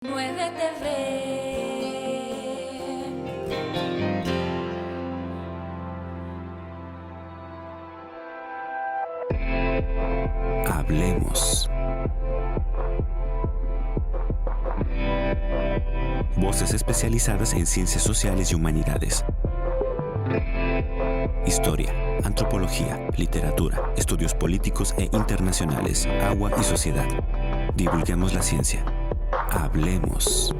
9TV. Hablemos. Voces especializadas en ciencias sociales y humanidades. Historia, antropología, literatura, estudios políticos e internacionales, agua y sociedad. Divulguemos la ciencia. Hablemos.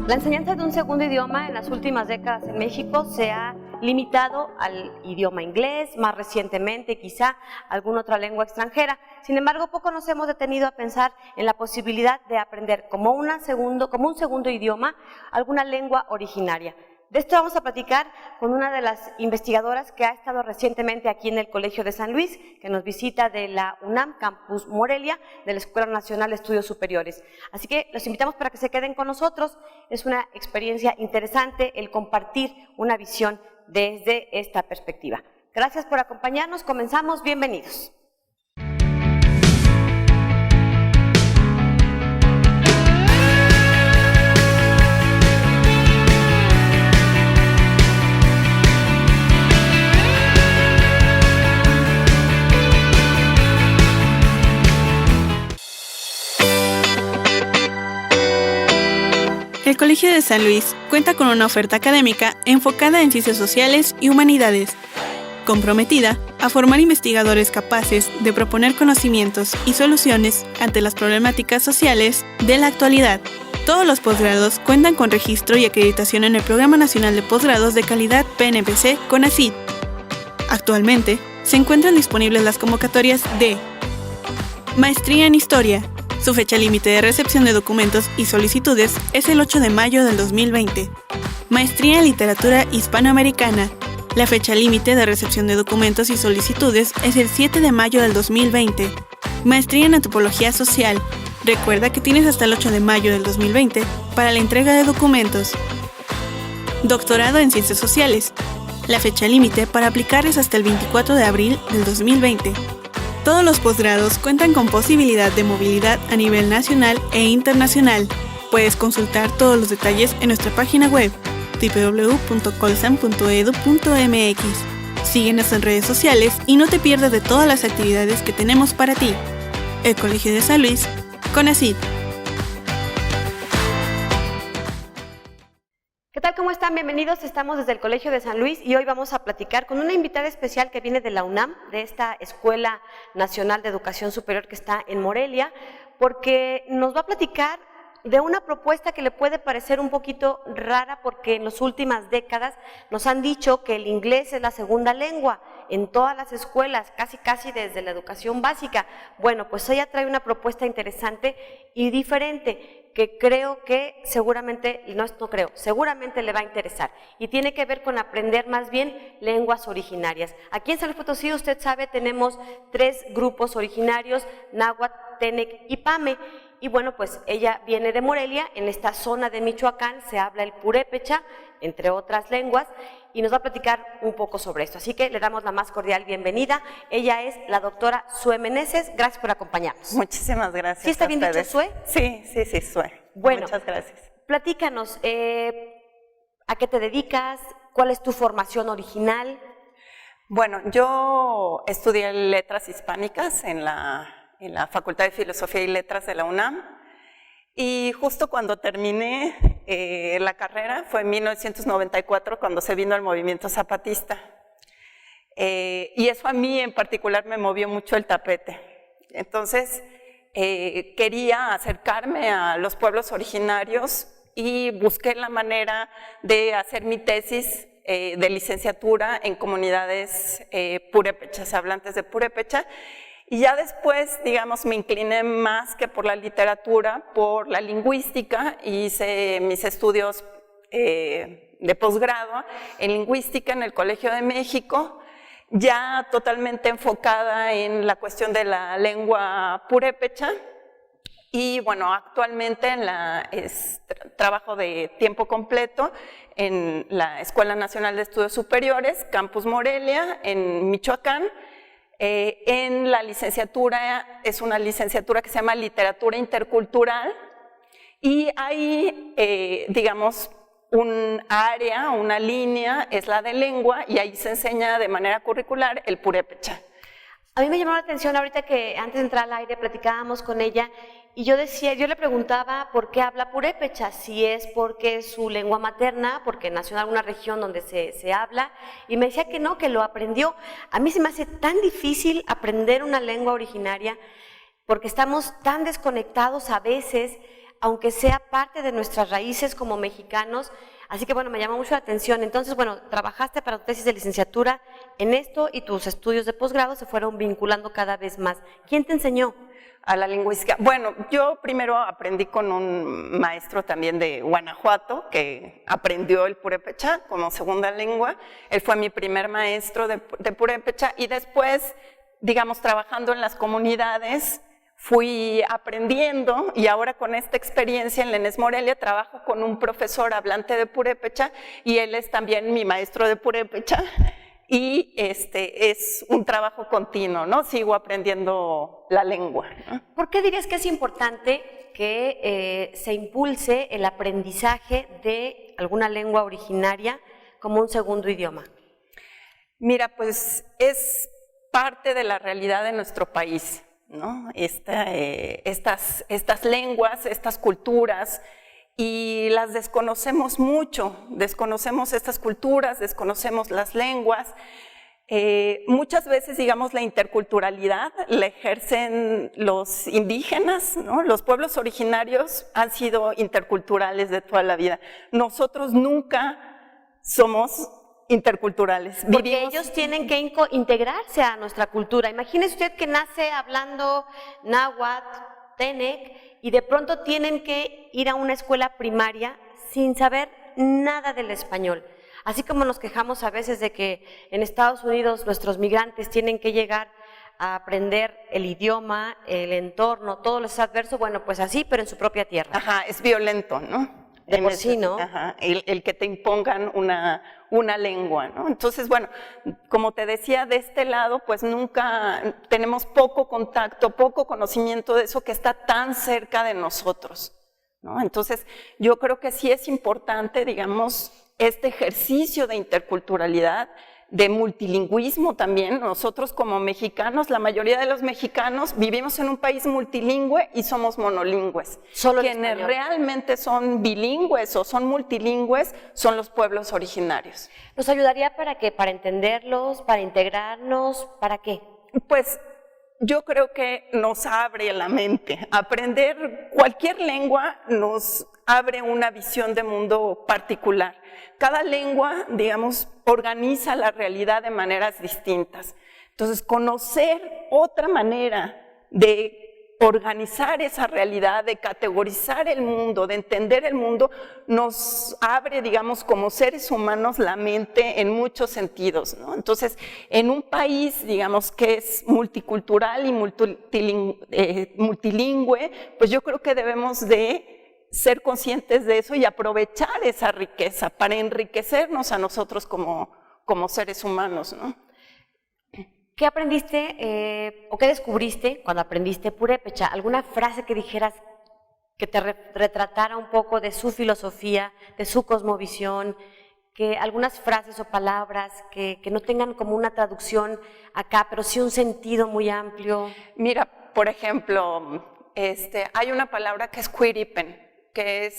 La enseñanza de un segundo idioma en las últimas décadas en México se ha limitado al idioma inglés, más recientemente quizá alguna otra lengua extranjera. Sin embargo, poco nos hemos detenido a pensar en la posibilidad de aprender como un segundo idioma alguna lengua originaria. De esto vamos a platicar con una de las investigadoras que ha estado recientemente aquí en el Colegio de San Luis, que nos visita de la UNAM, Campus Morelia, de la Escuela Nacional de Estudios Superiores. Así que los invitamos para que se queden con nosotros. Es una experiencia interesante el compartir una visión desde esta perspectiva. Gracias por acompañarnos. Comenzamos. Bienvenidos. El Colegio de San Luis cuenta con una oferta académica enfocada en ciencias sociales y humanidades, comprometida a formar investigadores capaces de proponer conocimientos y soluciones ante las problemáticas sociales de la actualidad. Todos los posgrados cuentan con registro y acreditación en el Programa Nacional de Posgrados de Calidad PNPC CONACYT. Actualmente se encuentran disponibles las convocatorias de Maestría en Historia. Su fecha límite de recepción de documentos y solicitudes es el 8 de mayo del 2020. Maestría en Literatura Hispanoamericana. La fecha límite de recepción de documentos y solicitudes es el 7 de mayo del 2020. Maestría en Antropología Social. Recuerda que tienes hasta el 8 de mayo del 2020 para la entrega de documentos. Doctorado en Ciencias Sociales. La fecha límite para aplicar es hasta el 24 de abril del 2020. Todos los posgrados cuentan con posibilidad de movilidad a nivel nacional e internacional. Puedes consultar todos los detalles en nuestra página web www.colsan.edu.mx. Síguenos en redes sociales y no te pierdas de todas las actividades que tenemos para ti. El Colegio de San Luis, CONACYT. ¿Qué tal? ¿Cómo están? Bienvenidos. Estamos desde el Colegio de San Luis y hoy vamos a platicar con una invitada especial que viene de la UNAM, de esta Escuela Nacional de Educación Superior que está en Morelia, porque nos va a platicar de una propuesta que le puede parecer un poquito rara porque en las últimas décadas nos han dicho que el inglés es la segunda lengua en todas las escuelas, casi desde la educación básica. Bueno, pues ella trae una propuesta interesante y diferente que creo que seguramente le va a interesar y tiene que ver con aprender más bien lenguas originarias. Aquí en San Luis Potosí, usted sabe, tenemos 3 grupos originarios, náhuatl, tenec y pame. Y bueno, pues ella viene de Morelia, en esta zona de Michoacán se habla el purépecha, entre otras lenguas, y nos va a platicar un poco sobre esto. Así que le damos la más cordial bienvenida. Ella es la doctora Sue Meneses. Gracias por acompañarnos. Muchísimas gracias. ¿Sí está bien dicho, Sue? Sí, Sue. Bueno, muchas gracias. Platícanos, ¿a qué te dedicas? ¿Cuál es tu formación original? Bueno, yo estudié letras hispánicas en la Facultad de Filosofía y Letras de la UNAM y justo cuando terminé la carrera fue en 1994 cuando se vino el movimiento zapatista y eso a mí en particular me movió mucho el tapete. Entonces quería acercarme a los pueblos originarios y busqué la manera de hacer mi tesis de licenciatura en comunidades purépechas, hablantes de purépecha. Y ya después, digamos, me incliné más que por la literatura, por la lingüística, y hice mis estudios de posgrado en lingüística en el Colegio de México, ya totalmente enfocada en la cuestión de la lengua purépecha. Y bueno, actualmente trabajo de tiempo completo en la Escuela Nacional de Estudios Superiores, Campus Morelia, en Michoacán. En la licenciatura, es una licenciatura que se llama Literatura Intercultural, Y ahí, digamos, un área, una línea es la de lengua y ahí se enseña de manera curricular el purépecha. A mí me llamó la atención ahorita que antes de entrar al aire platicábamos con ella y yo le preguntaba por qué habla purépecha, si es porque es su lengua materna, porque nació en alguna región donde se habla, y me decía que no, que lo aprendió. A mí se me hace tan difícil aprender una lengua originaria porque estamos tan desconectados a veces, aunque sea parte de nuestras raíces como mexicanos. Así que bueno, me llamó mucho la atención. Entonces, bueno, trabajaste para tu tesis de licenciatura en esto y tus estudios de posgrado se fueron vinculando cada vez más. ¿Quién te enseñó? A la lingüística. Bueno, yo primero aprendí con un maestro también de Guanajuato que aprendió el purépecha como segunda lengua. Él fue mi primer maestro de purépecha y después, digamos, trabajando en las comunidades, fui aprendiendo y ahora con esta experiencia en la ENES Morelia trabajo con un profesor hablante de purépecha y él es también mi maestro de purépecha y es un trabajo continuo, ¿no? Sigo aprendiendo la lengua, ¿no? ¿Por qué dirías que es importante que se impulse el aprendizaje de alguna lengua originaria como un segundo idioma? Mira, pues es parte de la realidad de nuestro país, ¿no? Estas lenguas, estas culturas, y las desconocemos mucho, desconocemos estas culturas, desconocemos las lenguas. Muchas veces, digamos, la interculturalidad la ejercen los indígenas, ¿no? Los pueblos originarios han sido interculturales de toda la vida. Nosotros nunca somos interculturales. Porque ellos tienen que integrarse a nuestra cultura. Imagínese usted que nace hablando náhuatl, tenec, y de pronto tienen que ir a una escuela primaria sin saber nada del español. Así como nos quejamos a veces de que en Estados Unidos nuestros migrantes tienen que llegar a aprender el idioma, el entorno, todo lo es adverso, bueno, pues así, pero en su propia tierra. Ajá, es violento, ¿no? De por sí, ¿no? Ajá, el que te impongan una lengua, ¿no? Entonces, bueno, como te decía, de este lado, pues nunca tenemos poco contacto, poco conocimiento de eso que está tan cerca de nosotros, ¿no? Entonces, yo creo que sí es importante, digamos, este ejercicio de interculturalidad, de multilingüismo también. Nosotros como mexicanos, la mayoría de los mexicanos vivimos en un país multilingüe y somos monolingües. Solo quienes realmente son bilingües o son multilingües son los pueblos originarios. ¿Nos ayudaría para qué? ¿Para entenderlos? ¿Para integrarnos? ¿Para qué? Pues yo creo que nos abre la mente. Aprender cualquier lengua nos abre una visión de mundo particular. Cada lengua, digamos, organiza la realidad de maneras distintas. Entonces, conocer otra manera de organizar esa realidad, de categorizar el mundo, de entender el mundo, nos abre, digamos, como seres humanos la mente en muchos sentidos, ¿no? Entonces, en un país, digamos, que es multicultural y multilingüe, pues yo creo que debemos de ser conscientes de eso y aprovechar esa riqueza para enriquecernos a nosotros como seres humanos, ¿no? ¿Qué aprendiste o qué descubriste cuando aprendiste purépecha? ¿Alguna frase que dijeras que te retratara un poco de su filosofía, de su cosmovisión, que algunas frases o palabras que no tengan como una traducción acá, pero sí un sentido muy amplio? Mira, por ejemplo, hay una palabra que es cuiripen, que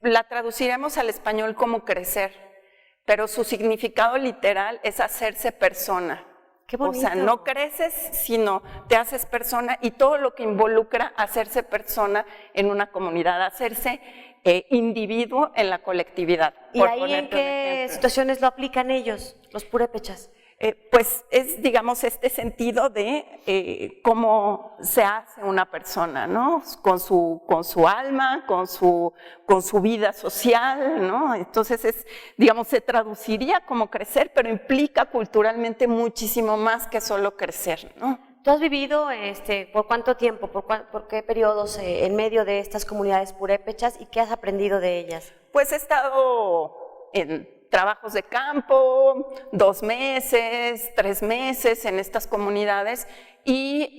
la traduciremos al español como crecer, pero su significado literal es hacerse persona. Qué bonito. O sea, no creces, sino te haces persona, y todo lo que involucra hacerse persona en una comunidad, hacerse individuo en la colectividad. ¿Y ahí en qué situaciones lo aplican ellos, los purépechas? Pues es, digamos, este sentido de cómo se hace una persona, ¿no? Con su alma, con su vida social, ¿no? Entonces digamos, se traduciría como crecer, pero implica culturalmente muchísimo más que solo crecer, ¿no? ¿Tú has vivido por cuánto tiempo, por qué periodos en medio de estas comunidades purépechas y qué has aprendido de ellas? Pues he estado en trabajos de campo, 2 meses, 3 meses en estas comunidades y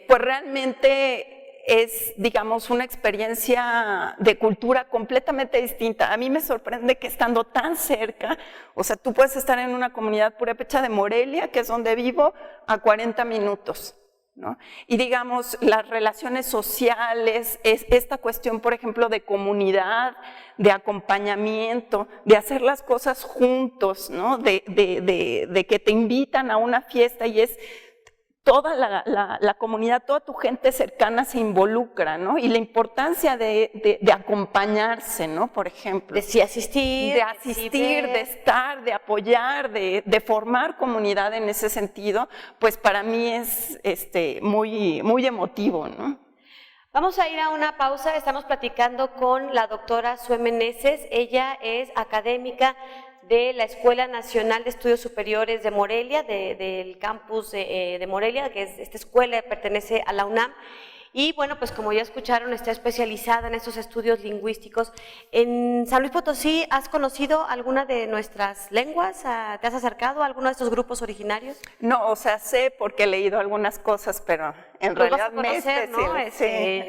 pues realmente es, digamos, una experiencia de cultura completamente distinta. A mí me sorprende que estando tan cerca, o sea, tú puedes estar en una comunidad purépecha de Morelia, que es donde vivo, a 40 minutos, ¿no? Y digamos, las relaciones sociales, esta cuestión, por ejemplo, de comunidad, de acompañamiento, de hacer las cosas juntos, ¿no? De que te invitan a una fiesta y es toda la comunidad, toda tu gente cercana se involucra, ¿no? Y la importancia de acompañarse, ¿no? Por ejemplo. De sí asistir. De asistir, de estar, de apoyar, de formar comunidad en ese sentido, pues para mí es muy, muy emotivo, ¿no? Vamos a ir a una pausa, estamos platicando con la doctora Sue Meneses, ella es académica de la Escuela Nacional de Estudios Superiores de Morelia, del campus de Morelia, que es esta escuela que pertenece a la UNAM. Y bueno, pues como ya escucharon, está especializada en estos estudios lingüísticos. En San Luis Potosí, ¿has conocido alguna de nuestras lenguas? ¿Te has acercado a alguno de estos grupos originarios? No, o sea, sé porque he leído algunas cosas, pero en realidad vas a conocer, ¿no? Sí.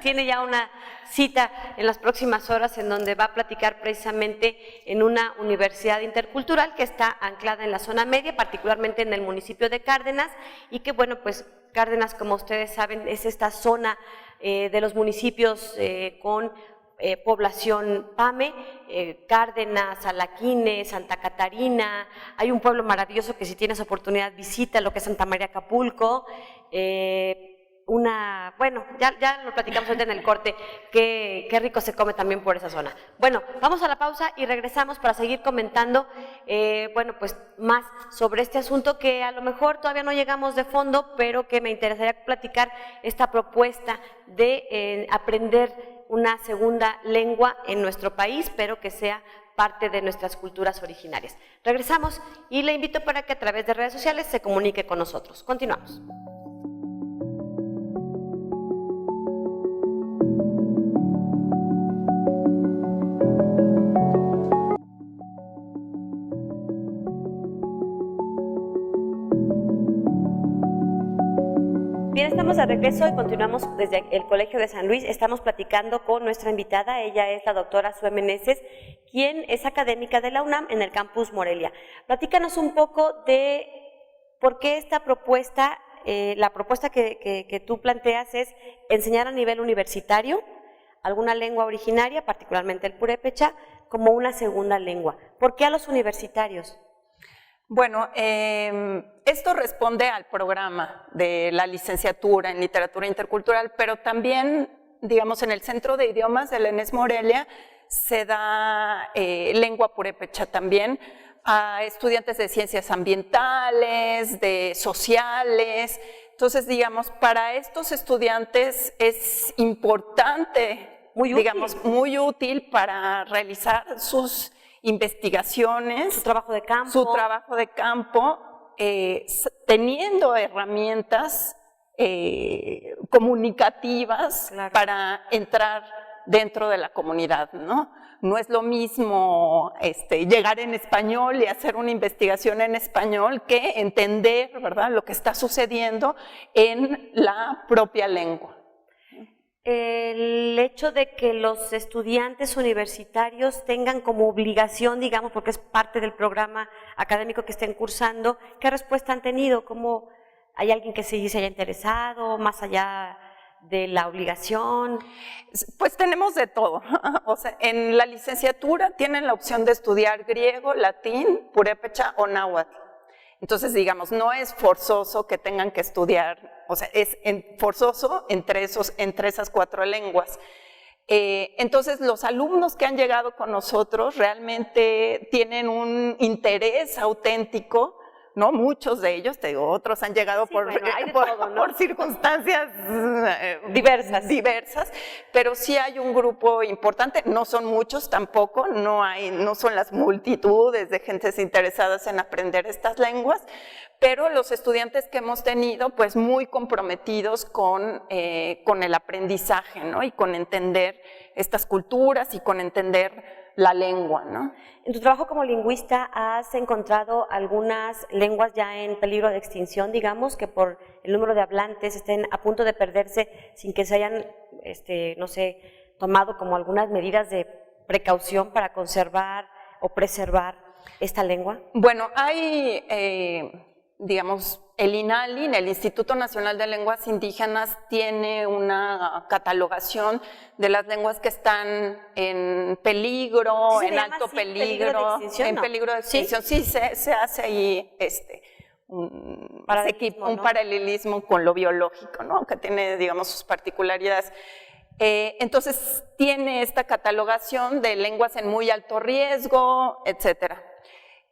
Tiene ya una cita en las próximas horas en donde va a platicar precisamente en una universidad intercultural que está anclada en la zona media, particularmente en el municipio de Cárdenas, y que bueno, pues Cárdenas, como ustedes saben, es esta zona de los municipios con población PAME, Cárdenas, Alaquines, Santa Catarina. Hay un pueblo maravilloso que si tienes oportunidad visita, lo que es Santa María Acapulco. Bueno, ya lo platicamos ahorita en el corte, qué rico se come también por esa zona. Bueno, vamos a la pausa y regresamos para seguir comentando, bueno, pues más sobre este asunto que a lo mejor todavía no llegamos de fondo, pero que me interesaría platicar esta propuesta de aprender una segunda lengua en nuestro país, pero que sea parte de nuestras culturas originarias. Regresamos y le invito para que a través de redes sociales se comunique con nosotros. Continuamos. Bien, estamos de regreso y continuamos desde el Colegio de San Luis. Estamos platicando con nuestra invitada, ella es la doctora Sue Meneses, quien es académica de la UNAM en el campus Morelia. Platícanos un poco de por qué esta propuesta, la propuesta que tú planteas es enseñar a nivel universitario alguna lengua originaria, particularmente el purépecha, como una segunda lengua. ¿Por qué a los universitarios? Bueno, esto responde al programa de la licenciatura en literatura intercultural, pero también, digamos, en el Centro de Idiomas de la ENES Morelia se da lengua purépecha también a estudiantes de ciencias ambientales, de sociales. Entonces, digamos, para estos estudiantes es importante, muy útil para realizar sus investigaciones, su trabajo de campo, teniendo herramientas comunicativas, claro, para entrar dentro de la comunidad, ¿no? No es lo mismo llegar en español y hacer una investigación en español que entender, ¿verdad?, lo que está sucediendo en la propia lengua. El hecho de que los estudiantes universitarios tengan como obligación, digamos, porque es parte del programa académico que estén cursando, ¿qué respuesta han tenido? ¿Cómo hay alguien que se haya interesado más allá de la obligación? Pues tenemos de todo. O sea, en la licenciatura tienen la opción de estudiar griego, latín, purépecha o náhuatl. Entonces, digamos, no es forzoso que tengan que estudiar, o sea, es forzoso entre esas 4 lenguas. Entonces, los alumnos que han llegado con nosotros realmente tienen un interés auténtico, ¿no? Muchos de ellos, te digo, otros han llegado por circunstancias diversas, pero sí hay un grupo importante, no son muchos tampoco, no son las multitudes de gentes interesadas en aprender estas lenguas, pero los estudiantes que hemos tenido, pues muy comprometidos con el aprendizaje, ¿no? Y con entender estas culturas y con entender la lengua, ¿no? En tu trabajo como lingüista, ¿has encontrado algunas lenguas ya en peligro de extinción, digamos, que por el número de hablantes estén a punto de perderse sin que se hayan, no sé, tomado como algunas medidas de precaución para conservar o preservar esta lengua? Bueno, hay, digamos, el INALI, el Instituto Nacional de Lenguas Indígenas, tiene una catalogación de las lenguas que están en peligro, en alto peligro, en peligro de extinción. Sí, se hace ahí un paralelismo con lo biológico, ¿no? Que tiene, digamos, sus particularidades. Entonces, tiene esta catalogación de lenguas en muy alto riesgo, etcétera.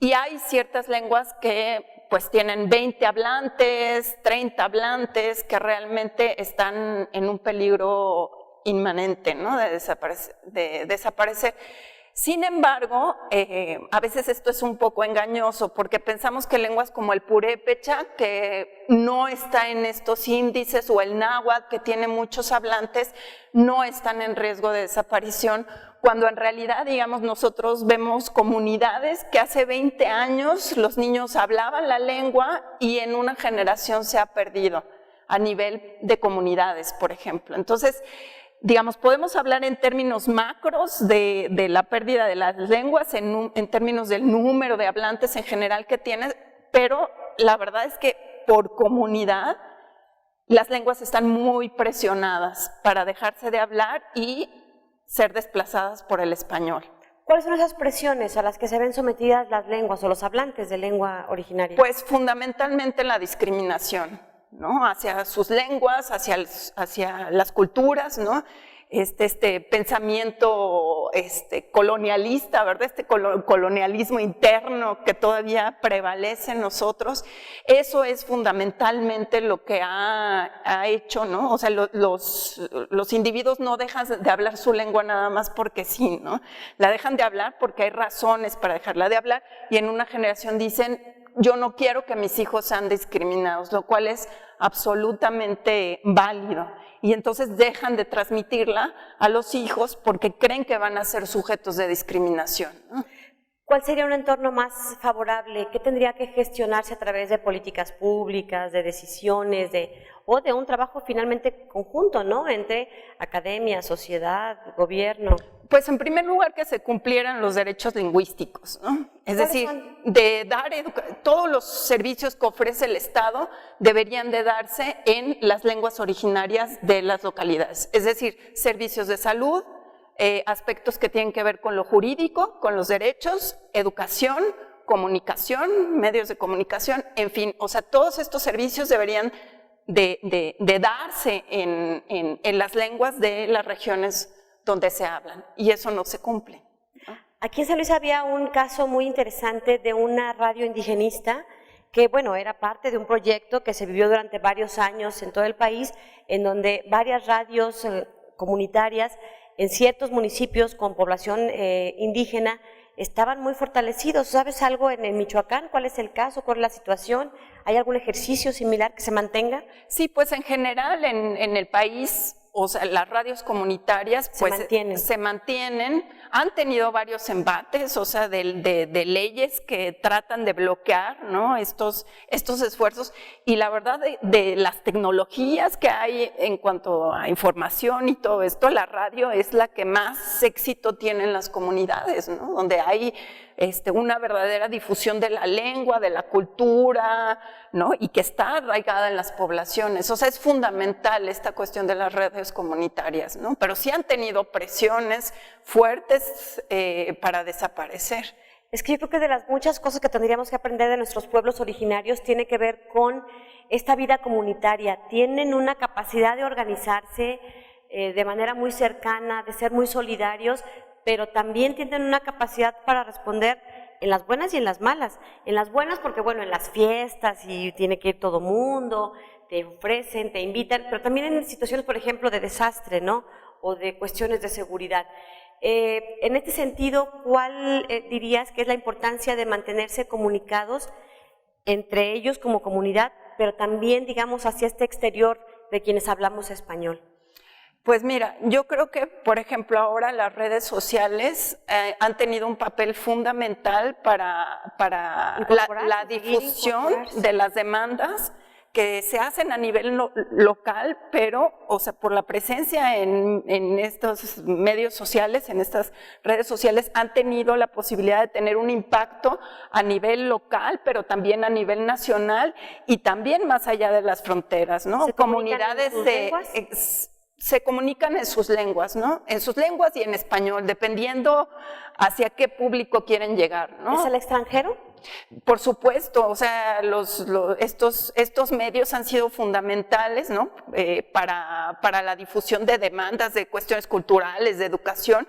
Y hay ciertas lenguas que pues tienen 20 hablantes, 30 hablantes, que realmente están en un peligro inmanente, ¿no? de desaparecer. Sin embargo, a veces esto es un poco engañoso, porque pensamos que lenguas como el purépecha, que no está en estos índices, o el náhuatl, que tiene muchos hablantes, no están en riesgo de desaparición, cuando en realidad, digamos, nosotros vemos comunidades que hace 20 años los niños hablaban la lengua y en una generación se ha perdido a nivel de comunidades, por ejemplo. Entonces, digamos, podemos hablar en términos macros de la pérdida de las lenguas, en términos del número de hablantes en general que tiene, pero la verdad es que por comunidad las lenguas están muy presionadas para dejarse de hablar y ser desplazadas por el español. ¿Cuáles son esas presiones a las que se ven sometidas las lenguas o los hablantes de lengua originaria? Pues fundamentalmente la discriminación, ¿no? Hacia sus lenguas, hacia las culturas, ¿no? Este pensamiento colonialista, ¿verdad? Este colonialismo interno que todavía prevalece en nosotros, eso es fundamentalmente lo que ha hecho, ¿no? O sea, los individuos no dejan de hablar su lengua nada más porque sí, ¿no? La dejan de hablar porque hay razones para dejarla de hablar, y en una generación dicen: yo no quiero que mis hijos sean discriminados, lo cual es absolutamente válido. Y entonces dejan de transmitirla a los hijos porque creen que van a ser sujetos de discriminación, ¿no? ¿Cuál sería un entorno más favorable? ¿Qué tendría que gestionarse a través de políticas públicas, de decisiones, o de un trabajo finalmente conjunto, ¿no? Entre academia, sociedad, gobierno? Pues en primer lugar que se cumplieran los derechos lingüísticos, ¿no? Es decir, de dar todos los servicios que ofrece el Estado deberían de darse en las lenguas originarias de las localidades, es decir, servicios de salud, aspectos que tienen que ver con lo jurídico, con los derechos, educación, comunicación, medios de comunicación, en fin, o sea, todos estos servicios deberían de darse en las lenguas de las regiones donde se hablan, y eso no se cumple, ¿no? Aquí en San Luis había un caso muy interesante de una radio indigenista que, bueno, era parte de un proyecto que se vivió durante varios años en todo el país, en donde varias radios comunitarias en ciertos municipios con población indígena estaban muy fortalecidos. ¿Sabes algo en Michoacán? ¿Cuál es el caso? ¿Cuál es la situación? ¿Hay algún ejercicio similar que se mantenga? Sí, pues en general en el país, o sea, las radios comunitarias pues se mantienen, han tenido varios embates, o sea, de leyes que tratan de bloquear, ¿no? estos esfuerzos, y la verdad de las tecnologías que hay en cuanto a información y todo esto, la radio es la que más éxito tiene en las comunidades, ¿no? Donde hay una verdadera difusión de la lengua, de la cultura, ¿no? Y que está arraigada en las poblaciones. O sea, es fundamental esta cuestión de las redes comunitarias, ¿no? Pero sí han tenido presiones fuertes para desaparecer. Es que yo creo que de las muchas cosas que tendríamos que aprender de nuestros pueblos originarios tiene que ver con esta vida comunitaria. Tienen una capacidad de organizarse de manera muy cercana, de ser muy solidarios, pero también tienen una capacidad para responder en las buenas y en las malas. En las buenas porque, bueno, en las fiestas y tiene que ir todo mundo, te ofrecen, te invitan, pero también en situaciones, por ejemplo, de desastre, ¿no? O de cuestiones de seguridad. En este sentido, ¿cuál dirías que es la importancia de mantenerse comunicados entre ellos como comunidad, pero también, digamos, hacia este exterior de quienes hablamos español? Pues mira, yo creo que, por ejemplo, ahora las redes sociales han tenido un papel fundamental para la difusión de las demandas que se hacen a nivel local, pero, o sea, por la presencia en estos medios sociales, en estas redes sociales, han tenido la posibilidad de tener un impacto a nivel local, pero también a nivel nacional y también más allá de las fronteras, ¿no? Comunidades se comunican en sus lenguas, ¿no? En sus lenguas y en español, dependiendo hacia qué público quieren llegar, ¿no? ¿Es el extranjero? Por supuesto, o sea, estos medios han sido fundamentales, ¿no? Para la difusión de demandas, de cuestiones culturales, de educación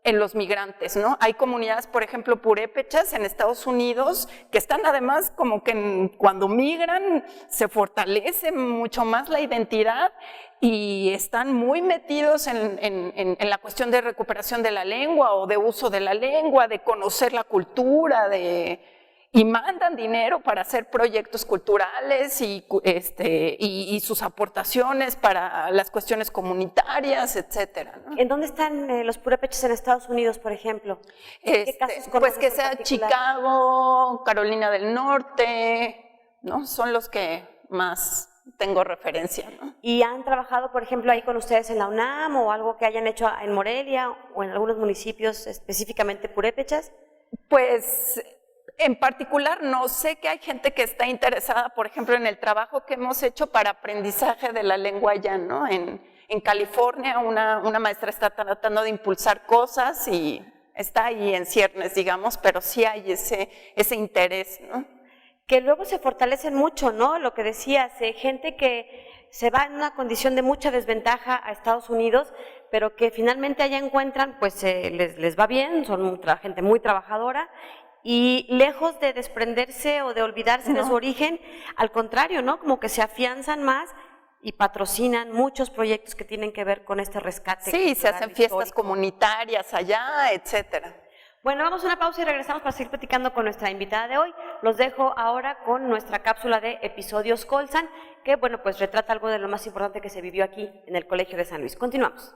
en los migrantes, ¿no? Hay comunidades, por ejemplo, purépechas en Estados Unidos que están además como que cuando migran se fortalece mucho más la identidad y están muy metidos en la cuestión de recuperación de la lengua o de uso de la lengua, de conocer la cultura, y mandan dinero para hacer proyectos culturales y sus aportaciones para las cuestiones comunitarias, etcétera, ¿no? ¿En dónde están los purépechas en Estados Unidos, por ejemplo? ¿Qué casos pues que conoces en sea particular? Chicago, Carolina del Norte, ¿no? Son los que más tengo referencia, ¿no? ¿Y han trabajado, por ejemplo, ahí con ustedes en la UNAM o algo que hayan hecho en Morelia o en algunos municipios específicamente purépechas? Pues en particular no, sé que hay gente que está interesada, por ejemplo, en el trabajo que hemos hecho para aprendizaje de la lengua allá, ¿no? En California una maestra está tratando de impulsar cosas y está ahí en ciernes, digamos, pero sí hay ese interés, ¿no? Que luego se fortalecen mucho, ¿no? Lo que decías, gente que se va en una condición de mucha desventaja a Estados Unidos, pero que finalmente allá encuentran, pues les va bien, son gente muy trabajadora, y lejos de desprenderse o de olvidarse de su origen, al contrario, ¿no? Como que se afianzan más y patrocinan muchos proyectos que tienen que ver con este rescate. Sí, se hacen fiestas comunitarias allá, etcétera. Bueno, vamos a una pausa y regresamos para seguir platicando con nuestra invitada de hoy. Los dejo ahora con nuestra cápsula de episodios Colsan, que, bueno, pues retrata algo de lo más importante que se vivió aquí en el Colegio de San Luis. Continuamos.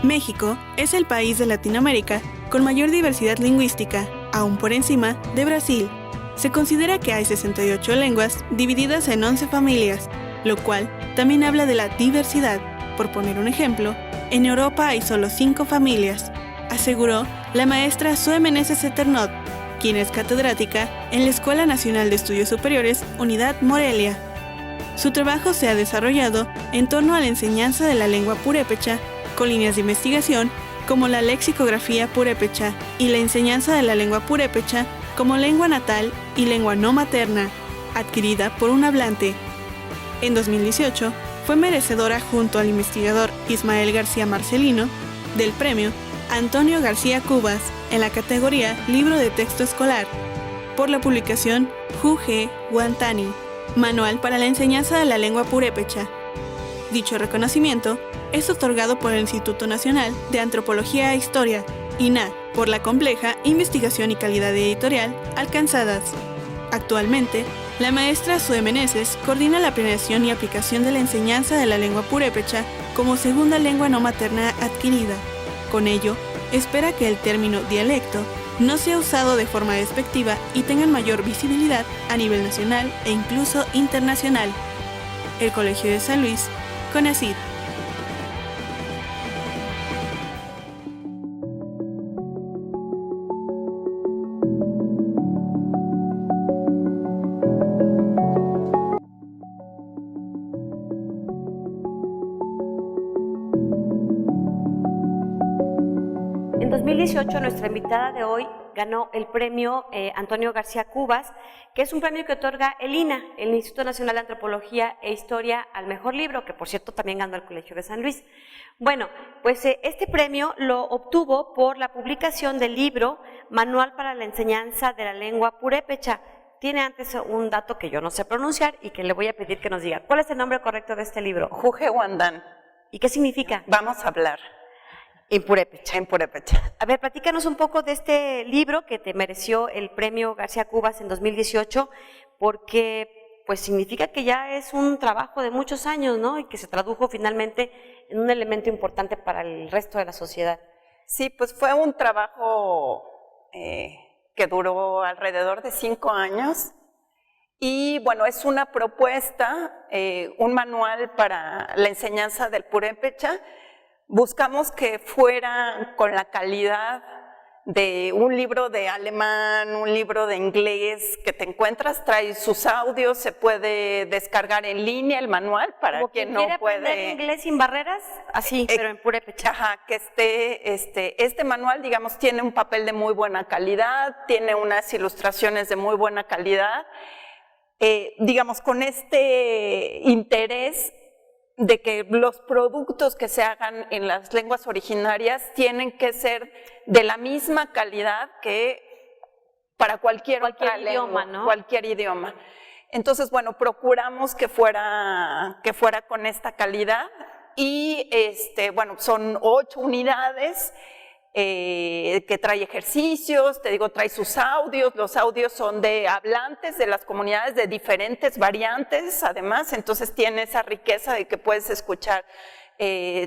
México es el país de Latinoamérica con mayor diversidad lingüística, aún por encima de Brasil. Se considera que hay 68 lenguas divididas en 11 familias, lo cual también habla de la diversidad. Por poner un ejemplo, en Europa hay solo 5 familias, aseguró la maestra Zoe Meneses Eternot, quien es catedrática en la Escuela Nacional de Estudios Superiores, Unidad Morelia. Su trabajo se ha desarrollado en torno a la enseñanza de la lengua purépecha, con líneas de investigación como la lexicografía purépecha y la enseñanza de la lengua purépecha como lengua natal y lengua no materna, adquirida por un hablante. En 2018, fue merecedora junto al investigador Ismael García Marcelino del premio Antonio García Cubas en la categoría Libro de Texto Escolar por la publicación Juge Guantani, Manual para la Enseñanza de la Lengua Purépecha. Dicho reconocimiento es otorgado por el Instituto Nacional de Antropología e Historia, INAH, por la compleja investigación y calidad editorial alcanzadas. Actualmente, la maestra Zoe Meneses coordina la planeación y aplicación de la enseñanza de la lengua purépecha como segunda lengua no materna adquirida. Con ello, espera que el término dialecto no sea usado de forma despectiva y tengan mayor visibilidad a nivel nacional e incluso internacional. El Colegio de San Luis, CONACYT. En 2018, nuestra invitada de hoy ganó el premio Antonio García Cubas, que es un premio que otorga el INAH, el Instituto Nacional de Antropología e Historia, al mejor libro, que por cierto también ganó el Colegio de San Luis. Bueno, pues este premio lo obtuvo por la publicación del libro Manual para la Enseñanza de la Lengua Purépecha. Tiene antes un dato que yo no sé pronunciar y que le voy a pedir que nos diga. ¿Cuál es el nombre correcto de este libro? Jujehuandán. ¿Y qué significa? Vamos a hablar. En purépecha. En purépecha. A ver, platícanos un poco de este libro que te mereció el premio García Cubas en 2018, porque pues significa que ya es un trabajo de muchos años, ¿no? Y que se tradujo finalmente en un elemento importante para el resto de la sociedad. Sí, pues fue un trabajo que duró alrededor de 5 años. Y bueno, es una propuesta, un manual para la enseñanza del purépecha. Buscamos que fuera con la calidad de un libro de alemán, un libro de inglés que te encuentras, trae sus audios, se puede descargar en línea el manual para quien no puede. ¿Aprender inglés sin barreras? Así, pero en purépecha. Ajá, que este manual, digamos, tiene un papel de muy buena calidad, tiene unas ilustraciones de muy buena calidad, digamos, con este interés de que los productos que se hagan en las lenguas originarias tienen que ser de la misma calidad que para cualquier otra idioma, lengua, ¿no? Cualquier idioma. Entonces, bueno, procuramos que fuera con esta calidad y, bueno, son 8 unidades que trae ejercicios, te digo, trae sus audios, los audios son de hablantes de las comunidades de diferentes variantes, además, entonces tiene esa riqueza de que puedes escuchar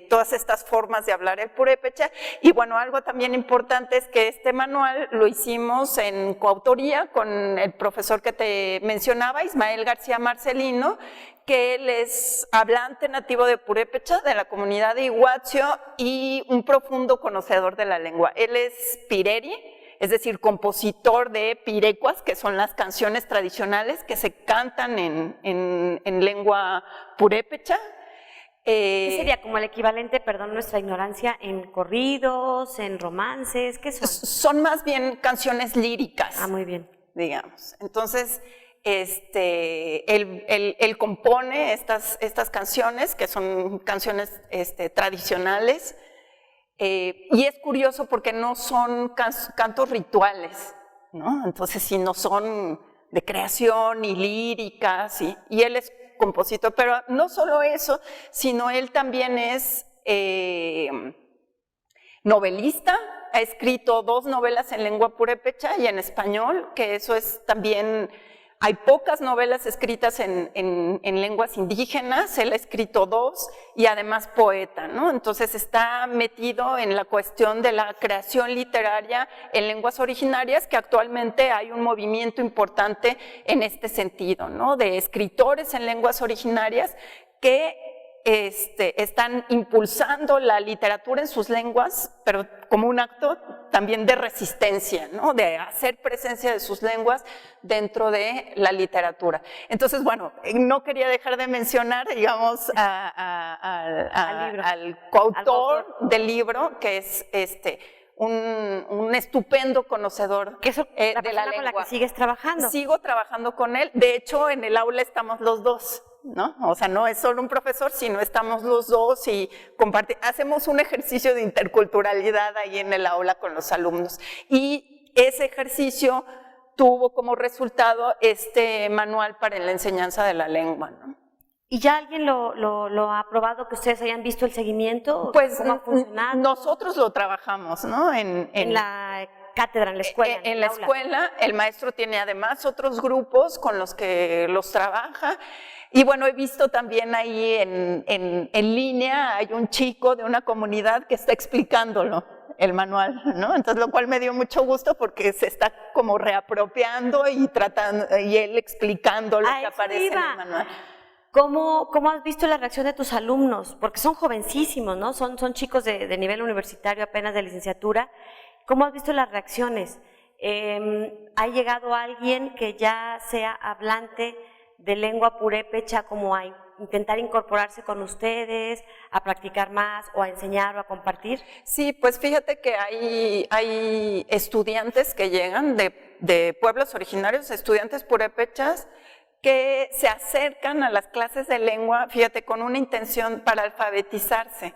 todas estas formas de hablar el purépecha. Y bueno, algo también importante es que este manual lo hicimos en coautoría con el profesor que te mencionaba, Ismael García Marcelino, que él es hablante nativo de purépecha de la comunidad de Iguazio y un profundo conocedor de la lengua. Él es pireri, es decir, compositor de pirecuas, que son las canciones tradicionales que se cantan en lengua purépecha. ¿Qué sería como el equivalente, perdón nuestra ignorancia, en corridos, en romances? ¿Qué son? Son más bien canciones líricas. Ah, muy bien. Digamos. Entonces, él compone estas canciones, que son canciones tradicionales, y es curioso porque no son cantos rituales, ¿no? Entonces, sí, no son de creación y líricas, y él es compositor, pero no solo eso, sino él también es novelista, ha escrito 2 novelas en lengua purépecha y en español, que eso es también, hay pocas novelas escritas en lenguas indígenas, él ha escrito 2 y además poeta, ¿no? Entonces está metido en la cuestión de la creación literaria en lenguas originarias, que actualmente hay un movimiento importante en este sentido, ¿no? De escritores en lenguas originarias que están impulsando la literatura en sus lenguas, pero como un acto también de resistencia, ¿no? De hacer presencia de sus lenguas dentro de la literatura. Entonces, bueno, no quería dejar de mencionar, digamos, al coautor del libro, que es un estupendo conocedor de la lengua. Con la que sigues trabajando. Sigo trabajando con él, de hecho en el aula estamos los dos, ¿no? O sea, no es solo un profesor, sino estamos los dos y hacemos un ejercicio de interculturalidad ahí en el aula con los alumnos. Y ese ejercicio tuvo como resultado este manual para la enseñanza de la lengua, ¿no? ¿Y ya alguien lo ha probado, que ustedes hayan visto el seguimiento? Pues ¿cómo ha funcionado? Nosotros lo trabajamos, ¿no? En la cátedra, en la escuela. En la escuela, el maestro tiene además otros grupos con los que los trabaja. Y bueno, he visto también ahí en línea, hay un chico de una comunidad que está explicándolo, el manual, ¿no? Entonces, lo cual me dio mucho gusto porque se está como reapropiando y él explicando lo que aparece en el manual. ¿Cómo has visto la reacción de tus alumnos? Porque son jovencísimos, ¿no? Son chicos de nivel universitario, apenas de licenciatura. ¿Cómo has visto las reacciones? ¿Ha llegado alguien que ya sea hablante de lengua purépecha como hay intentar incorporarse con ustedes, a practicar más o a enseñar o a compartir? Sí, pues fíjate que hay estudiantes que llegan de pueblos originarios, estudiantes purépechas, que se acercan a las clases de lengua, fíjate, con una intención para alfabetizarse.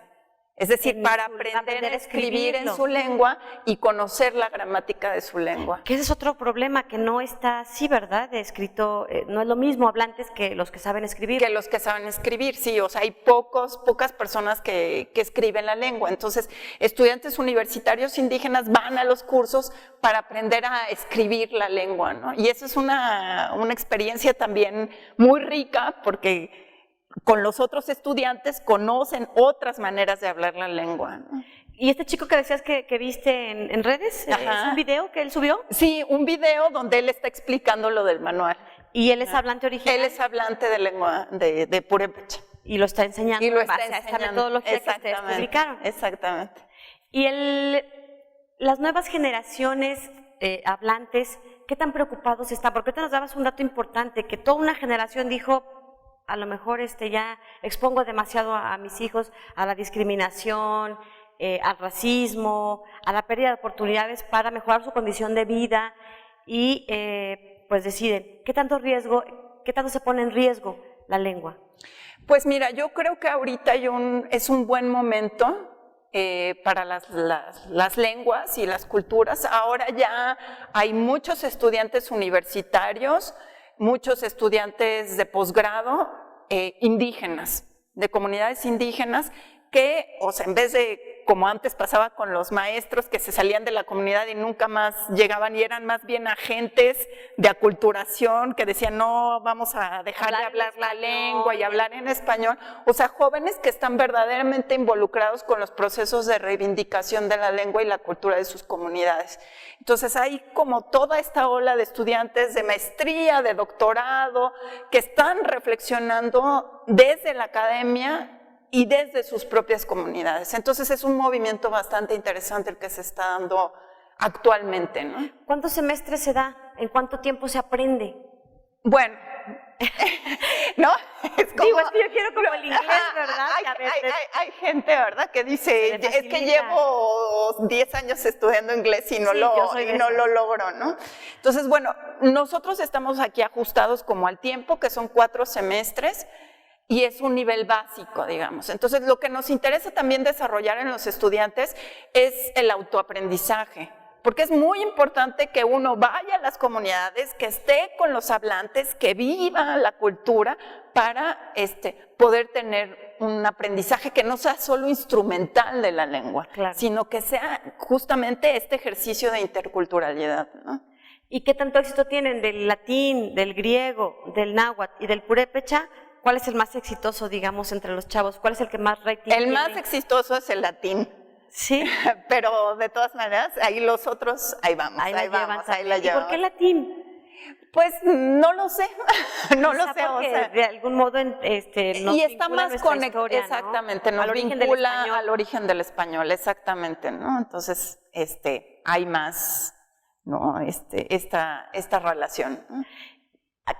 Es decir, para aprender a escribir en su lengua y conocer la gramática de su lengua. Que ese es otro problema, que no está así, ¿verdad? De escrito, no es lo mismo hablantes que los que saben escribir. Que los que saben escribir, sí, o sea, hay pocas personas que escriben la lengua. Entonces, estudiantes universitarios indígenas van a los cursos para aprender a escribir la lengua, ¿no? Y eso es una experiencia también muy rica, porque con los otros estudiantes conocen otras maneras de hablar la lengua, ¿no? ¿Y este chico que decías que viste en redes, es un video que él subió? Sí, un video donde él está explicando lo del manual. ¿Y él es hablante original? Él es hablante de lengua de purépecha. Y lo está enseñando y lo está a esta metodología que ustedes publicaron. Exactamente. Y las nuevas generaciones hablantes, ¿qué tan preocupados están? Porque ahorita nos dabas un dato importante, que toda una generación dijo, a lo mejor ya expongo demasiado a mis hijos a la discriminación, al racismo, a la pérdida de oportunidades para mejorar su condición de vida y pues deciden, ¿qué tanto se pone en riesgo la lengua? Pues mira, yo creo que ahorita es un buen momento para las lenguas y las culturas. Ahora ya hay muchos estudiantes universitarios, muchos estudiantes de posgrado indígenas, de comunidades indígenas, que, o sea, en vez de, como antes pasaba con los maestros que se salían de la comunidad y nunca más llegaban y eran más bien agentes de aculturación que decían, no, vamos a dejar de hablar la lengua y hablar en español. O sea, jóvenes que están verdaderamente involucrados con los procesos de reivindicación de la lengua y la cultura de sus comunidades. Entonces hay como toda esta ola de estudiantes de maestría, de doctorado, que están reflexionando desde la academia y desde sus propias comunidades. Entonces es un movimiento bastante interesante el que se está dando actualmente, ¿no? ¿Cuántos semestres se da? ¿En cuánto tiempo se aprende? Bueno, ¿no? Es como, digo, es que yo quiero como el inglés, ¿verdad? Hay gente, ¿verdad?, que dice, es que llevo 10 años estudiando inglés y no lo logro, ¿no? Entonces, bueno, nosotros estamos aquí ajustados como al tiempo, que son 4 semestres, y es un nivel básico, digamos. Entonces, lo que nos interesa también desarrollar en los estudiantes es el autoaprendizaje, porque es muy importante que uno vaya a las comunidades, que esté con los hablantes, que viva la cultura para poder tener un aprendizaje que no sea solo instrumental de la lengua, claro, sino que sea justamente este ejercicio de interculturalidad, ¿no? ¿Y qué tanto éxito tienen del latín, del griego, del náhuatl y del purépecha? ¿Cuál es el más exitoso, digamos, entre los chavos? ¿Cuál es el que más rating tiene? El más exitoso es el latín. Sí. Pero de todas maneras, ahí los otros, ahí vamos, ahí la llevamos. ¿Y por qué latín? Pues no lo sé, no lo sé. O sea, de algún modo nos y está más conectado, exactamente, ¿no? Nos vincula al origen del español, exactamente, ¿no? Entonces, hay más, ¿no? Esta relación, ¿no?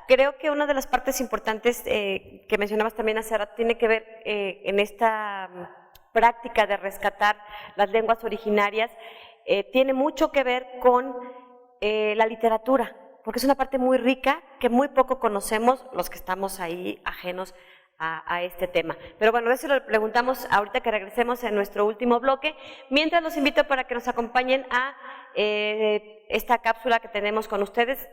Creo que una de las partes importantes que mencionabas también hace rato tiene que ver en esta práctica de rescatar las lenguas originarias, tiene mucho que ver con la literatura, porque es una parte muy rica que muy poco conocemos los que estamos ahí ajenos a este tema. Pero bueno, eso lo preguntamos ahorita que regresemos en nuestro último bloque. Mientras los invito para que nos acompañen a esta cápsula que tenemos con ustedes.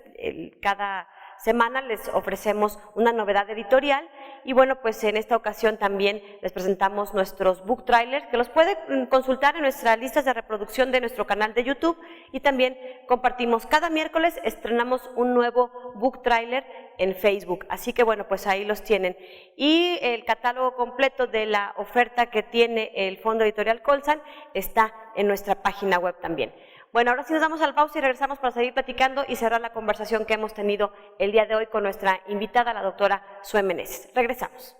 Cada semana les ofrecemos una novedad editorial y bueno, pues en esta ocasión también les presentamos nuestros book trailers que los pueden consultar en nuestras listas de reproducción de nuestro canal de YouTube y también compartimos cada miércoles, estrenamos un nuevo book trailer en Facebook, así que bueno, pues ahí los tienen. Y el catálogo completo de la oferta que tiene el Fondo Editorial Colsan está en nuestra página web también. Bueno, ahora sí nos damos al pausa y regresamos para seguir platicando y cerrar la conversación que hemos tenido el día de hoy con nuestra invitada, la doctora Zoe Meneses. Regresamos.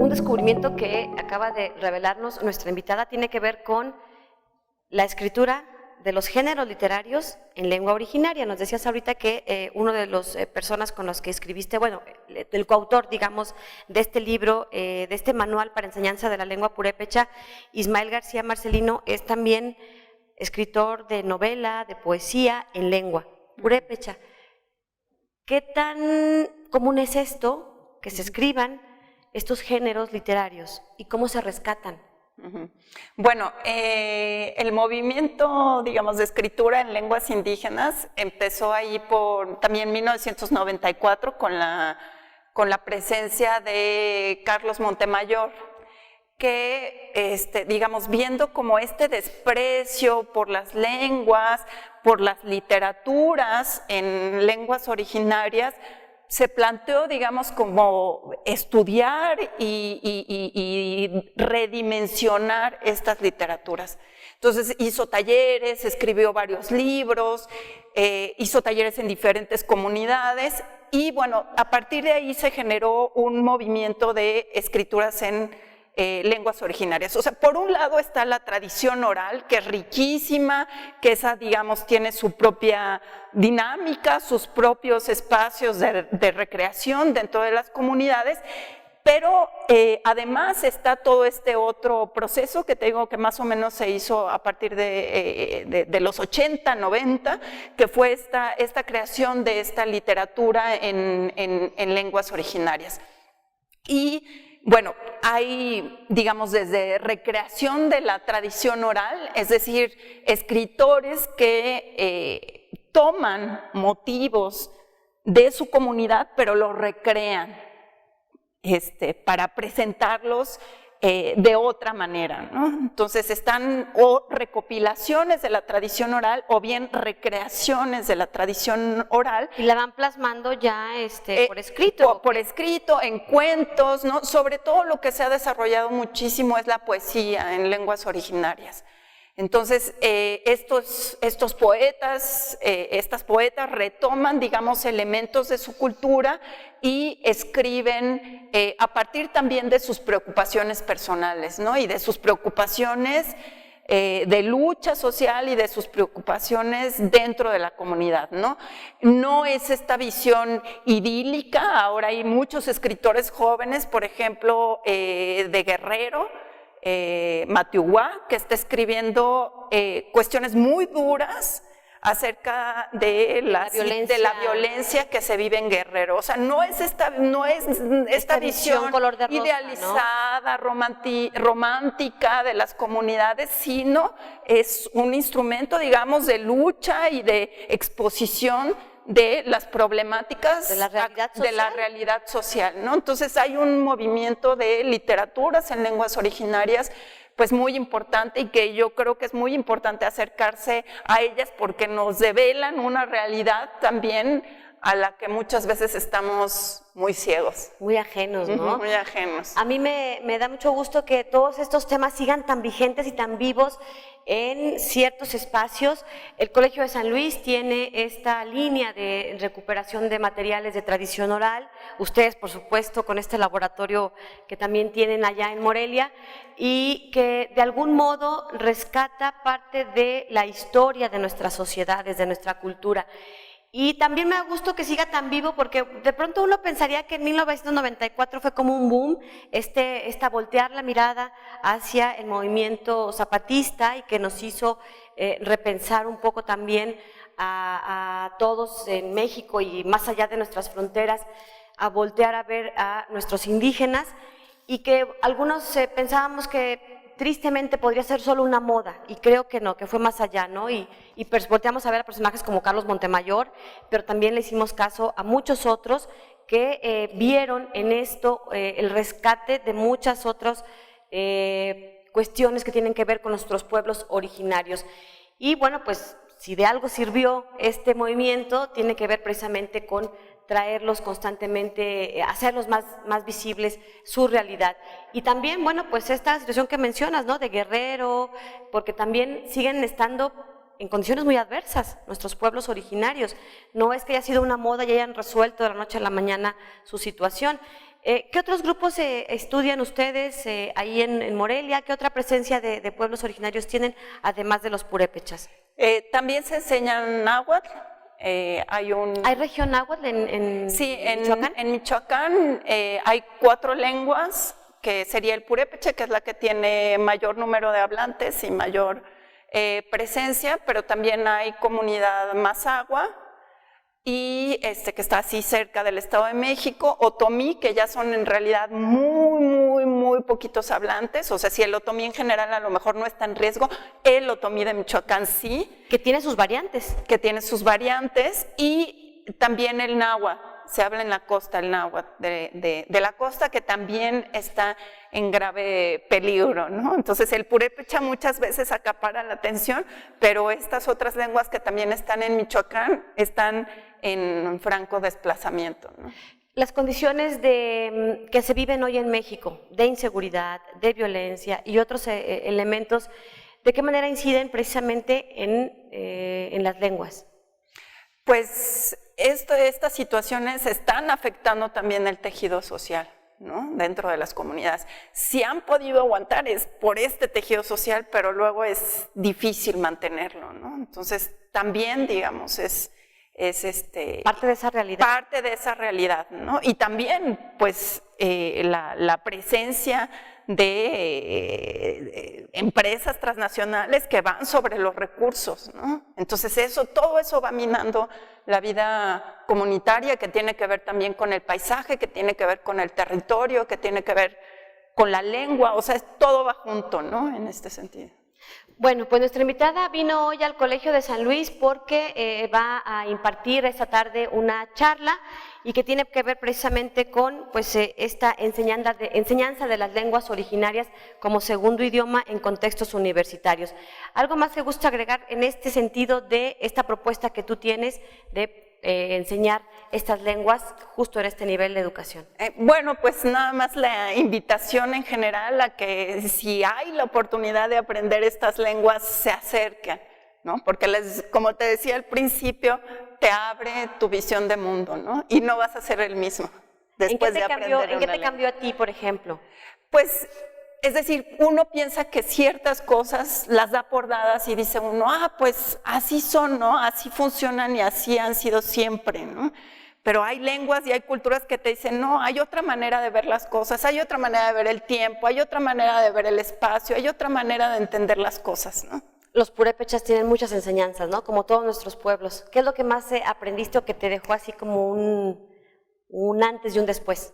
un descubrimiento que acaba de revelarnos nuestra invitada tiene que ver con la escritura de los géneros literarios en lengua originaria. Nos decías ahorita que uno de las personas con los que escribiste, bueno, el coautor, digamos, de este libro, de este manual para enseñanza de la lengua purépecha, Ismael García Marcelino, es también escritor de novela, de poesía en lengua purépecha. ¿Qué tan común es esto, que se escriban estos géneros literarios y cómo se rescatan? Bueno, el movimiento, digamos, de escritura en lenguas indígenas empezó ahí por también 1994 con la presencia de Carlos Montemayor, que, digamos, viendo como este desprecio por las lenguas, por las literaturas en lenguas originarias, se planteó, digamos, como estudiar y redimensionar estas literaturas. Entonces hizo talleres, escribió varios libros, hizo talleres en diferentes comunidades y bueno, a partir de ahí se generó un movimiento de escrituras en lenguas originarias. O sea, por un lado está la tradición oral, que es riquísima, que esa, digamos, tiene su propia dinámica, sus propios espacios de recreación dentro de las comunidades, pero además está todo este otro proceso que te digo que más o menos se hizo a partir de los 80, 90, que fue esta creación de esta literatura en lenguas originarias. Y bueno, hay, digamos, desde recreación de la tradición oral, es decir, escritores que toman motivos de su comunidad, pero los recrean para presentarlos de otra manera, ¿no? Entonces están o recopilaciones de la tradición oral o bien recreaciones de la tradición oral. Y la van plasmando ya por escrito. Por escrito, en cuentos, ¿no? Sobre todo lo que se ha desarrollado muchísimo es la poesía en lenguas originarias. Entonces, estos poetas, estas poetas retoman, digamos, elementos de su cultura y escriben a partir también de sus preocupaciones personales, ¿no? Y de sus preocupaciones de lucha social y de sus preocupaciones dentro de la comunidad, ¿no? No es esta visión idílica. Ahora hay muchos escritores jóvenes, por ejemplo, de Guerrero, Matiuhua, que está escribiendo cuestiones muy duras acerca de la violencia que se vive en Guerrero. O sea, no es esta visión color de rosa, idealizada, ¿no? romántica de las comunidades, sino es un instrumento, digamos, de lucha y de exposición de las problemáticas de la realidad social, ¿no? Entonces hay un movimiento de literaturas en lenguas originarias pues muy importante y que yo creo que es muy importante acercarse a ellas porque nos develan una realidad también a la que muchas veces estamos muy ciegos. Muy ajenos, ¿no? Muy ajenos. A mí me da mucho gusto que todos estos temas sigan tan vigentes y tan vivos en ciertos espacios. El Colegio de San Luis tiene esta línea de recuperación de materiales de tradición oral. Ustedes, por supuesto, con este laboratorio que también tienen allá en Morelia y que de algún modo rescata parte de la historia de nuestras sociedades, de nuestra cultura. Y también me da gusto que siga tan vivo porque de pronto uno pensaría que en 1994 fue como un boom, esta voltear la mirada hacia el movimiento zapatista y que nos hizo repensar un poco también a todos en México y más allá de nuestras fronteras, a voltear a ver a nuestros indígenas y que algunos pensábamos que tristemente podría ser solo una moda, y creo que no, que fue más allá, ¿no? Y volteamos a ver a personajes como Carlos Montemayor, pero también le hicimos caso a muchos otros que vieron en esto el rescate de muchas otras cuestiones que tienen que ver con nuestros pueblos originarios. Y bueno, pues si de algo sirvió este movimiento, tiene que ver precisamente con traerlos constantemente, hacerlos más visibles su realidad. Y también, bueno, pues esta situación que mencionas, ¿no? De Guerrero, porque también siguen estando en condiciones muy adversas nuestros pueblos originarios. No es que haya sido una moda y hayan resuelto de la noche a la mañana su situación. ¿Qué otros grupos estudian ustedes ahí en Morelia? ¿Qué otra presencia de pueblos originarios tienen, además de los purépechas? También se enseñan náhuatl. ¿Hay región náhuatl en Michoacán? En Michoacán hay 4 lenguas, que sería el purépecha, que es la que tiene mayor número de hablantes y mayor presencia, pero también hay comunidad mazahua, y que está así cerca del Estado de México, otomí, que ya son en realidad muy poquitos hablantes. O sea, si el otomí en general a lo mejor no está en riesgo, el otomí de Michoacán sí. Que tiene sus variantes. Que tiene sus variantes, y también el náhuatl. Se habla en la costa, el náhuatl de la costa, que también está en grave peligro, ¿no? Entonces el purépecha muchas veces acapara la atención, pero estas otras lenguas que también están en Michoacán están en franco desplazamiento, ¿no? Las condiciones que se viven hoy en México, de inseguridad, de violencia y otros elementos, ¿de qué manera inciden precisamente en las lenguas? Pues estas situaciones están afectando también el tejido social, ¿no? Dentro de las comunidades. Si han podido aguantar es por este tejido social, pero luego es difícil mantenerlo, ¿no? Entonces también, digamos, es parte de esa realidad. Parte de esa realidad, ¿no? Y también, pues, la presencia de empresas transnacionales que van sobre los recursos, ¿no? Entonces todo eso va minando la vida comunitaria, que tiene que ver también con el paisaje, que tiene que ver con el territorio, que tiene que ver con la lengua. O sea, todo va junto, ¿no? En este sentido. Bueno, pues nuestra invitada vino hoy al Colegio de San Luis porque va a impartir esta tarde una charla y que tiene que ver precisamente con pues, esta enseñanza de las lenguas originarias como segundo idioma en contextos universitarios. ¿Algo más que gusta agregar en este sentido de esta propuesta que tú tienes de enseñar estas lenguas justo en este nivel de educación? Bueno, pues nada más la invitación en general a que si hay la oportunidad de aprender estas lenguas se acerquen, ¿no? Porque como te decía al principio, te abre tu visión de mundo, ¿no? Y no vas a ser el mismo después de aprender una lengua. ¿En qué te cambió a ti, por ejemplo? Pues, es decir, uno piensa que ciertas cosas las da por dadas y dice uno, pues así son, ¿no? Así funcionan y así han sido siempre, ¿no? Pero hay lenguas y hay culturas que te dicen, no, hay otra manera de ver las cosas, hay otra manera de ver el tiempo, hay otra manera de ver el espacio, hay otra manera de entender las cosas, ¿no? Los purépechas tienen muchas enseñanzas, ¿no? Como todos nuestros pueblos. ¿Qué es lo que más aprendiste o que te dejó así como un antes y un después?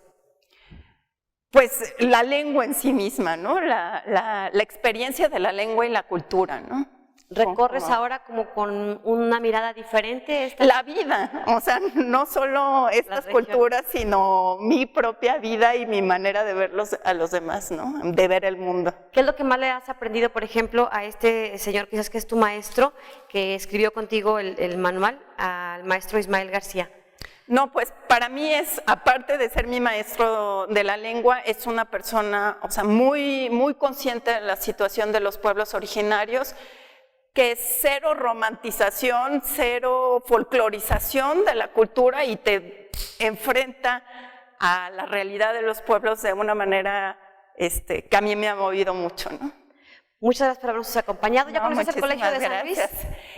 Pues la lengua en sí misma, ¿no? La experiencia de la lengua y la cultura, ¿no? ¿Recorres ahora como con una mirada diferente? La vida, o sea, no solo estas culturas, sino mi propia vida y mi manera de verlos a los demás, ¿no? De ver el mundo. ¿Qué es lo que más le has aprendido, por ejemplo, a este señor, quizás que es tu maestro, que escribió contigo el manual, al maestro Ismael García? No, pues para mí aparte de ser mi maestro de la lengua, es una persona, o sea, muy consciente de la situación de los pueblos originarios, que es cero romantización, cero folclorización de la cultura y te enfrenta a la realidad de los pueblos de una manera que a mí me ha movido mucho, ¿no? Muchas gracias por habernos acompañado. ¿Ya conoces el Colegio de San Luis?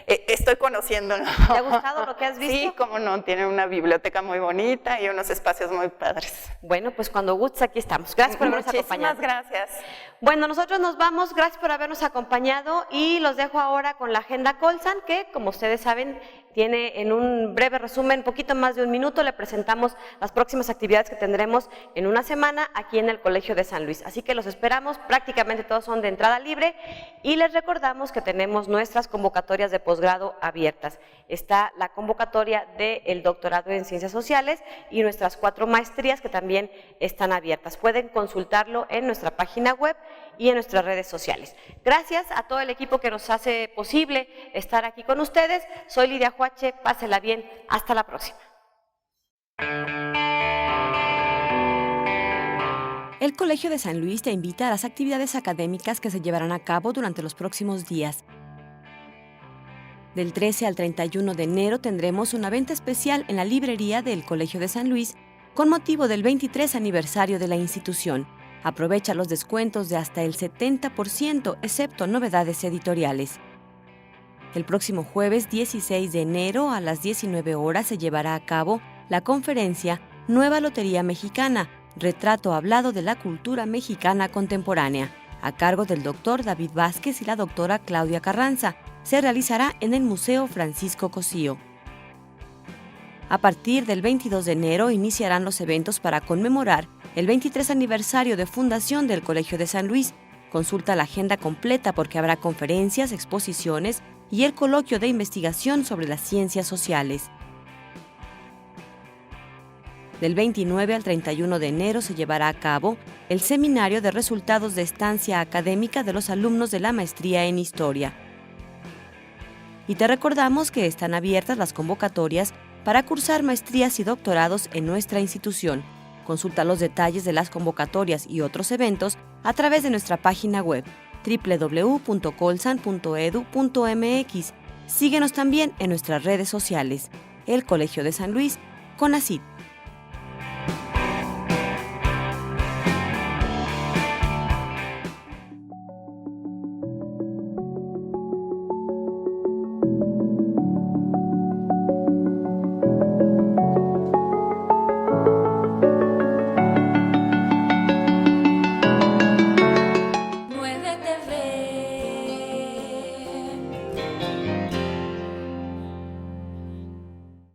Estoy conociéndolo. ¿Te ha gustado lo que has visto? Sí, cómo no, tiene una biblioteca muy bonita y unos espacios muy padres. Bueno, pues cuando gustes aquí estamos. Gracias por habernos acompañado. Muchísimas gracias. Bueno, nosotros nos vamos, gracias por habernos acompañado y los dejo ahora con la Agenda Colsan, que como ustedes saben, tiene en un breve resumen, poquito más de un minuto, le presentamos las próximas actividades que tendremos en una semana aquí en el Colegio de San Luis. Así que los esperamos, prácticamente todos son de entrada libre y les recordamos que tenemos nuestras convocatorias de posgrado abiertas. Está la convocatoria del doctorado en Ciencias Sociales y nuestras 4 maestrías que también están abiertas. Pueden consultarlo en nuestra página web y en nuestras redes sociales. Gracias a todo el equipo que nos hace posible estar aquí con ustedes. Soy Lidia Huache, pásela bien, hasta la próxima. El Colegio de San Luis te invita a las actividades académicas que se llevarán a cabo durante los próximos días. Del 13 al 31 de enero tendremos una venta especial en la librería del Colegio de San Luis con motivo del 23 aniversario de la institución. Aprovecha los descuentos de hasta el 70%, excepto novedades editoriales. El próximo jueves 16 de enero a las 19 horas se llevará a cabo la conferencia Nueva Lotería Mexicana, retrato hablado de la cultura mexicana contemporánea, a cargo del Dr. David Vázquez y la Dra. Claudia Carranza. Se realizará en el Museo Francisco Cosío. A partir del 22 de enero iniciarán los eventos para conmemorar el 23 aniversario de fundación del Colegio de San Luis. Consulta la agenda completa porque habrá conferencias, exposiciones y el coloquio de investigación sobre las ciencias sociales. Del 29 al 31 de enero se llevará a cabo el seminario de resultados de estancia académica de los alumnos de la maestría en Historia. Y te recordamos que están abiertas las convocatorias para cursar maestrías y doctorados en nuestra institución. Consulta los detalles de las convocatorias y otros eventos a través de nuestra página web www.colsan.edu.mx. Síguenos también en nuestras redes sociales. El Colegio de San Luis, CONACYT.